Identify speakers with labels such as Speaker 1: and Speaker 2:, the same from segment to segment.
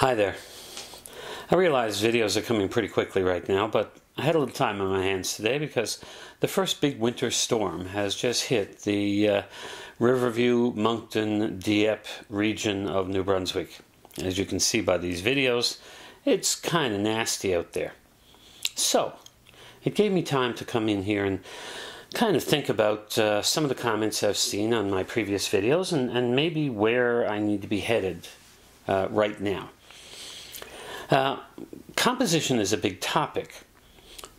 Speaker 1: Hi there. I realize videos are coming pretty quickly right now, but I had a little time on my hands today because the first big winter storm has just hit the Riverview, Moncton, Dieppe region of New Brunswick. As you can see by these videos, it's kind of nasty out there. So, it gave me time to come in here and kind of think about some of the comments I've seen on my previous videos and maybe where I need to be headed right now. Composition is a big topic,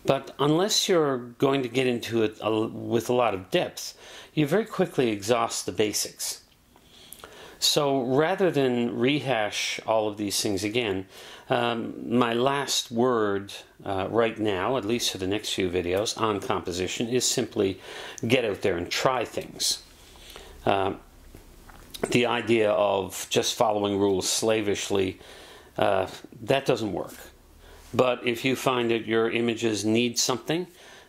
Speaker 1: but unless you're going to get into it with a lot of depth, you very quickly exhaust the basics. So rather than rehash all of these things again, my last word right now, at least for the next few videos on composition, is simply get out there and try things. The idea of just following rules slavishly, that doesn't work. But if you find that your images need something,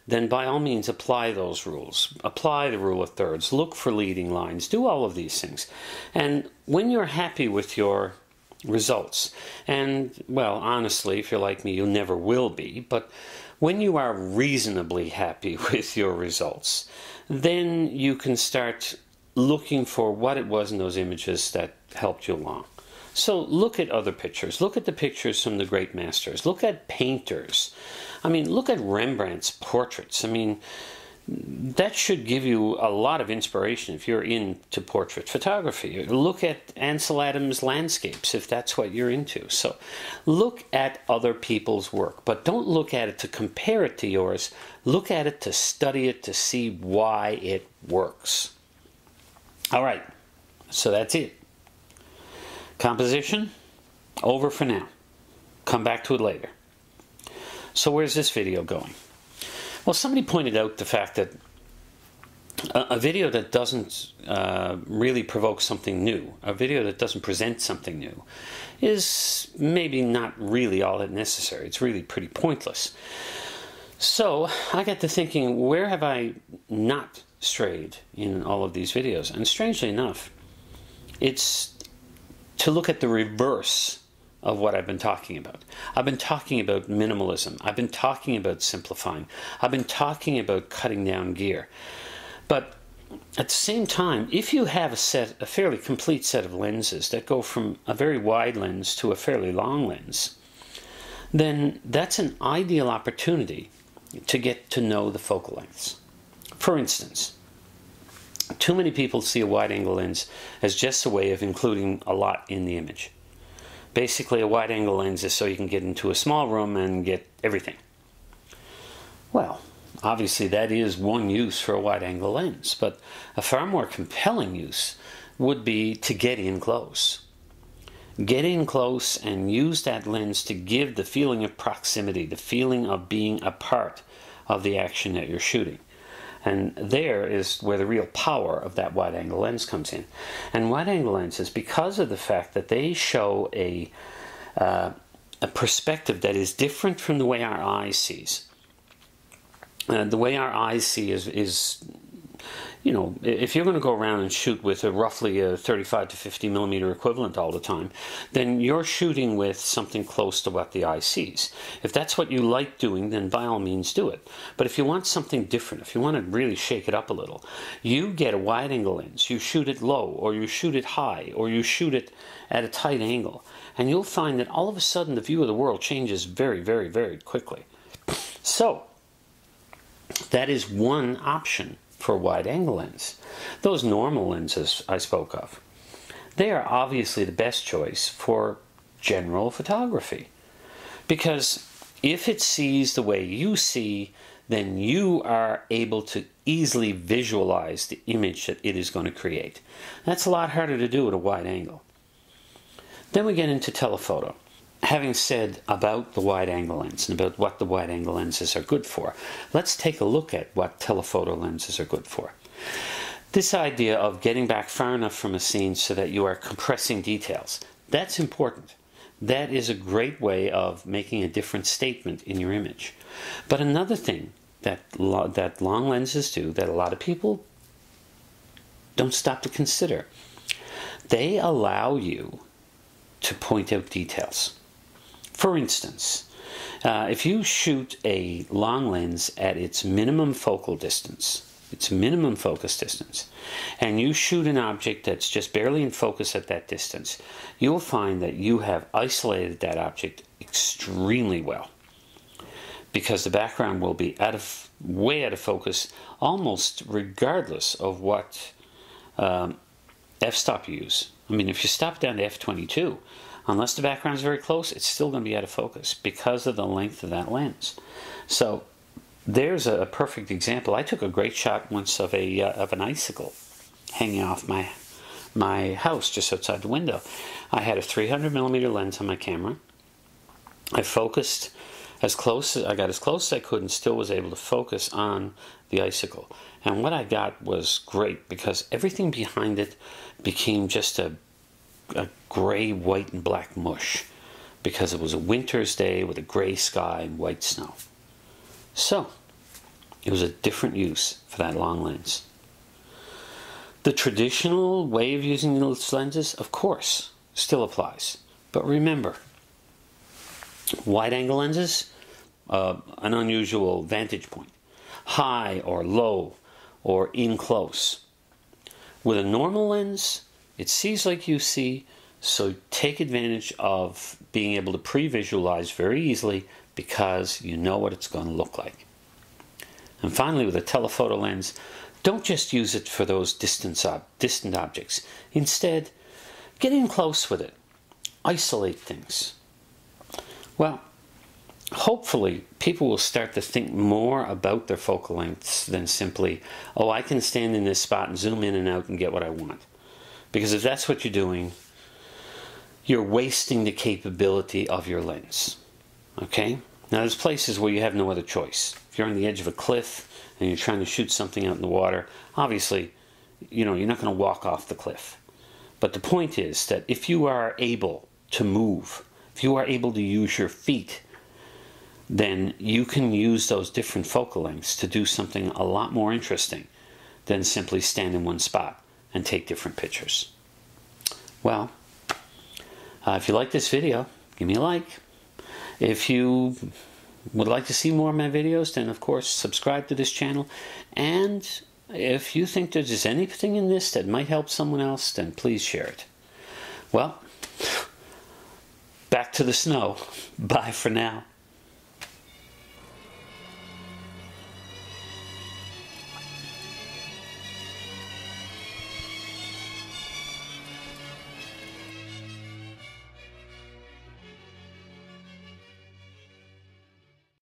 Speaker 1: then by all means apply those rules. Apply the rule of thirds, look for leading lines, do all of these things. And when you're happy with your results, and well, honestly, if you're like me, you never will be, but when you are reasonably happy with your results, then you can start looking for what it was in those images that helped you along. So look at other pictures. Look at the pictures from the great masters. Look at painters. I mean, look at Rembrandt's portraits. I mean, that should give you a lot of inspiration if you're into portrait photography. Look at Ansel Adams' landscapes if that's what you're into. So look at other people's work, but don't look at it to compare it to yours. Look at it to study it, to see why it works. All right, so that's it. Composition, over for now. Come back to it later. So where's this video going? Well, somebody pointed out the fact that a video that doesn't really provoke something new, a video that doesn't present something new, is maybe not really all that necessary. It's really pretty pointless. So I got to thinking, where have I not strayed in all of these videos? And strangely enough, it's to look at the reverse of what I've been talking about. I've been talking about minimalism. I've been talking about simplifying. I've been talking about cutting down gear. But at the same time, if you have a fairly complete set of lenses that go from a very wide lens to a fairly long lens, then that's an ideal opportunity to get to know the focal lengths. For instance, too many people see a wide-angle lens as just a way of including a lot in the image. Basically, a wide-angle lens is so you can get into a small room and get everything. Well, obviously that is one use for a wide-angle lens, but a far more compelling use would be to get in close. Get in close and use that lens to give the feeling of proximity, the feeling of being a part of the action that you're shooting. And there is where the real power of that wide-angle lens comes in. And wide-angle lenses, because of the fact that they show a perspective that is different from the way our eye sees. The way our eyes see is, you know, if you're going to go around and shoot with roughly a 35 to 50 millimeter equivalent all the time, then you're shooting with something close to what the eye sees. If that's what you like doing, then by all means do it. But if you want something different, if you want to really shake it up a little, you get a wide-angle lens, you shoot it low, or you shoot it high, or you shoot it at a tight angle, and you'll find that all of a sudden the view of the world changes very, very, very quickly. So, that is one option for a wide-angle lens. Those normal lenses I spoke of, they are obviously the best choice for general photography. Because if it sees the way you see, then you are able to easily visualize the image that it is going to create. That's a lot harder to do at a wide angle. Then we get into telephoto. Having said about the wide-angle lens and about what the wide-angle lenses are good for, let's take a look at what telephoto lenses are good for. This idea of getting back far enough from a scene so that you are compressing details, that's important. That is a great way of making a different statement in your image. But another thing that long lenses do that a lot of people don't stop to consider, they allow you to point out details. For instance, if you shoot a long lens at its minimum focal distance, its minimum focus distance, and you shoot an object that's just barely in focus at that distance, you'll find that you have isolated that object extremely well, because the background will be way out of focus almost regardless of what f-stop you use. I mean, if you stop down to f22, unless the background is very close, it's still going to be out of focus because of the length of that lens. So there's a perfect example. I took a great shot once of an icicle hanging off my house just outside the window. I had a 300mm lens on my camera. I focused I got as close as I could and still was able to focus on the icicle. And what I got was great, because everything behind it became just a gray, white, and black mush, because it was a winter's day with a gray sky and white snow. So it was a different use for that long lens. The traditional way of using those lenses, of course, still applies. But remember, wide-angle lenses, an unusual vantage point. High or low or in close. With a normal lens, it sees like you see, so take advantage of being able to pre-visualize very easily, because you know what it's going to look like. And finally, with a telephoto lens, don't just use it for those distant objects. Instead, get in close with it. Isolate things. Well, hopefully people will start to think more about their focal lengths than simply, oh, I can stand in this spot and zoom in and out and get what I want. Because if that's what you're doing, you're wasting the capability of your lens. Okay? Now there's places where you have no other choice. If you're on the edge of a cliff and you're trying to shoot something out in the water, obviously, you're not going to walk off the cliff. But the point is that if you are able to move, if you are able to use your feet, then you can use those different focal lengths to do something a lot more interesting than simply stand in one spot and take different pictures. Well, if you like this video, give me a like. If you would like to see more of my videos, then of course subscribe to this channel. And if you think there's anything in this that might help someone else, then please share it. Well, back to the snow. Bye for now.